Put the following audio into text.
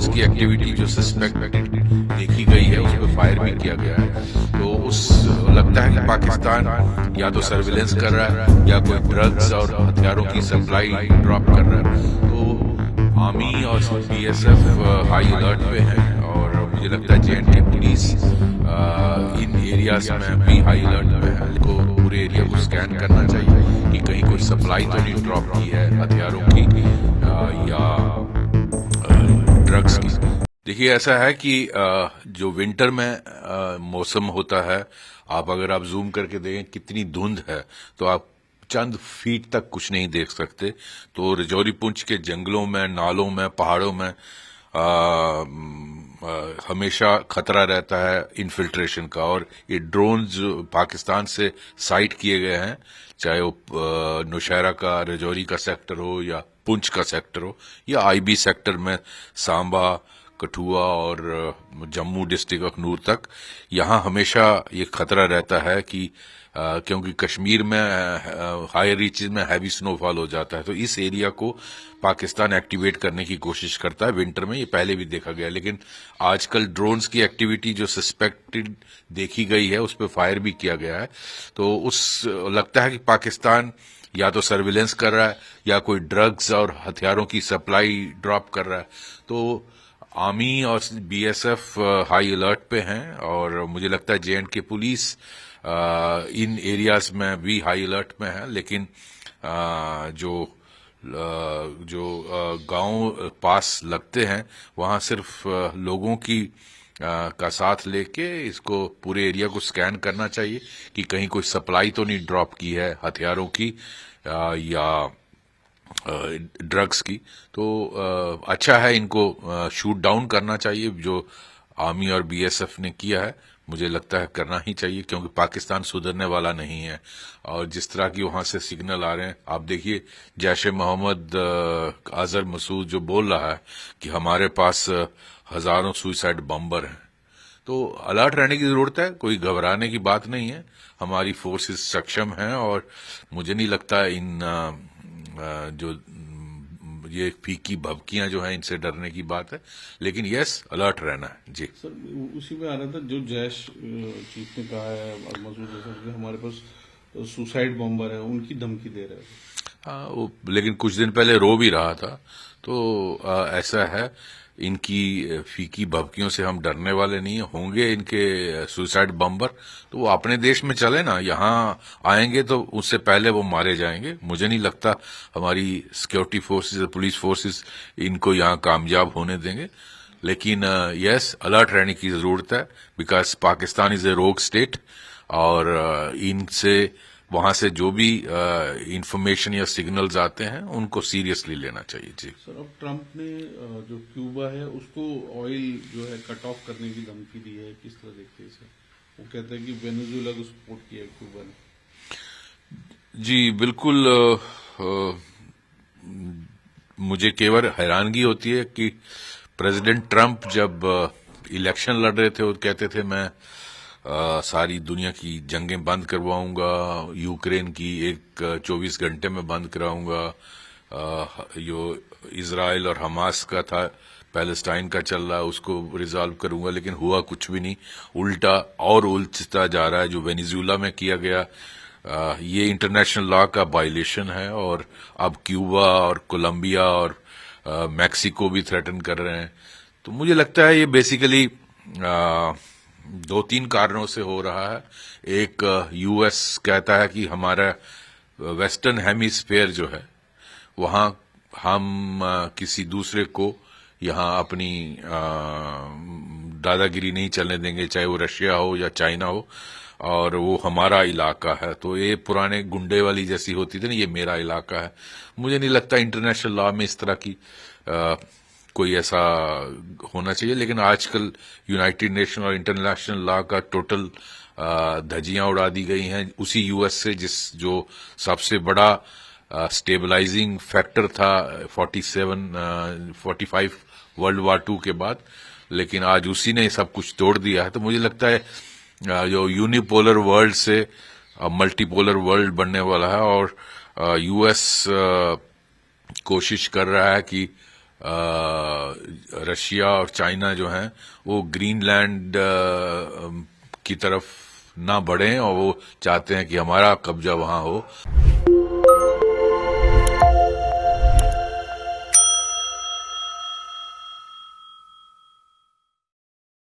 Drones की activity जो suspected देखी गई है उस पर फायर भी किया गया है। तो उस लगता है कि पाकिस्तान या तो सर्विलेंस कर रहा है या कोई ड्रग्स और हथियारों की सप्लाई ड्रॉप कर रहा है। तो आर्मी और बीएसएफ हाई अलर्ट पे हैं और मुझे लगता है जेएंडके पुलिस इन एरियाज में भी हाई अलर्ट पे है। को पूरे एरिया को स्कैन करना चाहिए कि कहीं कोई सप्लाई तो नहीं ड्रॉप की है हथियारों की या ड्रग्स की। देखिए ऐसा है कि जो विंटर में मौसम होता है, आप अगर आप जूम करके देखें कितनी धुंध है तो आप चंद फीट तक कुछ नहीं देख सकते। तो रजौरी पुंछ के जंगलों में, नालों में, पहाड़ों में हमेशा खतरा रहता है इन्फिल्ट्रेशन का। और ये ड्रोन जो पाकिस्तान से साइट किए गए हैं, चाहे वो नौशहरा का, रजौरी का सेक्टर हो या पुंछ का सेक्टर हो या आईबी सेक्टर में सांबा, कठुआ और जम्मू डिस्ट्रिक्ट ऑफ नूर तक, यहाँ हमेशा ये खतरा रहता है कि क्योंकि कश्मीर में हाई रीचेस में हैवी स्नोफॉल हो जाता है। तो इस एरिया को पाकिस्तान एक्टिवेट करने की कोशिश करता है विंटर में। ये पहले भी देखा गया, लेकिन आजकल ड्रोन्स की एक्टिविटी जो सस्पेक्टेड देखी गई है उस पर फायर भी किया गया है। तो उस लगता है कि पाकिस्तान या तो सर्विलेंस कर रहा है या कोई ड्रग्स और हथियारों की सप्लाई ड्रॉप कर रहा है। तो आर्मी और बीएसएफ हाई अलर्ट पे हैं और मुझे लगता है जेएंडके पुलिस इन एरियाज में भी हाई अलर्ट में है। लेकिन जो गांव पास लगते हैं वहां सिर्फ लोगों की का साथ लेके इसको पूरे एरिया को स्कैन करना चाहिए कि कहीं कोई सप्लाई तो नहीं ड्रॉप की है हथियारों की या ड्रग्स की। तो अच्छा है, इनको शूट डाउन करना चाहिए जो आर्मी और बीएसएफ ने किया है। मुझे लगता है करना ही चाहिए क्योंकि पाकिस्तान सुधरने वाला नहीं है। और जिस तरह की वहां से सिग्नल आ रहे हैं, आप देखिए जैश ए मोहम्मद अजहर मसूद जो बोल रहा है कि हमारे पास हजारों सुइसाइड बम्बर हैं। तो अलर्ट रहने की जरूरत है, कोई घबराने की बात नहीं है। हमारी फोर्सेस सक्षम हैं और मुझे नहीं लगता इन जो ये फीकी भभकियां जो हैं इनसे डरने की बात है। लेकिन यस, अलर्ट रहना है जी। सर उसी में आ रहा था जो जैश चीफ ने कहा है मसूद अजहर कि हमारे पास सुसाइड बॉम्बर है, उनकी धमकी दे रहे हैं। हाँ, वो लेकिन कुछ दिन पहले रो भी रहा था। तो ऐसा है, इनकी फीकी भभकियों से हम डरने वाले नहीं होंगे। इनके सुसाइड बम्बर तो वो अपने देश में चले ना, यहाँ आएंगे तो उससे पहले वो मारे जाएंगे। मुझे नहीं लगता हमारी सिक्योरिटी फोर्सेस, पुलिस फोर्सेस इनको यहाँ कामयाब होने देंगे। लेकिन यस, अलर्ट रहने की जरूरत है बिकॉज पाकिस्तान इज ए रोग स्टेट और इनसे वहां से जो भी इंफॉर्मेशन या सिग्नल्स आते हैं उनको सीरियसली लेना चाहिए जी। सर अब ट्रंप ने जो क्यूबा है उसको ऑयल जो है कट ऑफ करने की धमकी दी है, किस तरह देखते हैं इसे? वो कहते हैं कि वेनेजुएला को सपोर्ट किया है क्यूबा ने। जी बिल्कुल। मुझे केवल हैरानगी होती है कि प्रेसिडेंट ट्रंप जब इलेक्शन लड़ रहे थे वो कहते थे मैं सारी दुनिया की जंगें बंद करवाऊंगा, यूक्रेन की एक 24 घंटे में बंद कराऊंगा, जो इजराइल और हमास का था, पैलेस्टाइन का चल रहा है, उसको रिजॉल्व करूंगा। लेकिन हुआ कुछ भी नहीं, उल्टा और उलझता जा रहा है। जो वेनेजुएला में किया गया ये इंटरनेशनल लॉ का वायलेशन है और अब क्यूबा और कोलंबिया और मैक्सिको भी थ्रेटन कर रहे हैं। तो मुझे लगता है ये बेसिकली दो तीन कारणों से हो रहा है। एक, यूएस कहता है कि हमारा वेस्टर्न हेमिस्फेयर जो है वहां हम किसी दूसरे को यहाँ अपनी दादागिरी नहीं चलने देंगे, चाहे वो रशिया हो या चाइना हो, और वो हमारा इलाका है। तो ये पुराने गुंडे वाली जैसी होती थी ना, ये मेरा इलाका है। मुझे नहीं लगता इंटरनेशनल लॉ में इस तरह की कोई ऐसा होना चाहिए। लेकिन आजकल यूनाइटेड नेशन और इंटरनेशनल लॉ का टोटल धज्जियां उड़ा दी गई हैं उसी यूएस से, जिस जो सबसे बड़ा स्टेबलाइजिंग फैक्टर था 45 वर्ल्ड वार 2 के बाद। लेकिन आज उसी ने सब कुछ तोड़ दिया है। तो मुझे लगता है जो यूनिपोलर वर्ल्ड से मल्टीपोलर वर्ल्ड बनने वाला है और यूएस कोशिश कर रहा है कि रशिया और चाइना जो हैं वो ग्रीनलैंड की तरफ ना बढ़ें और वो चाहते हैं कि हमारा कब्जा वहां हो।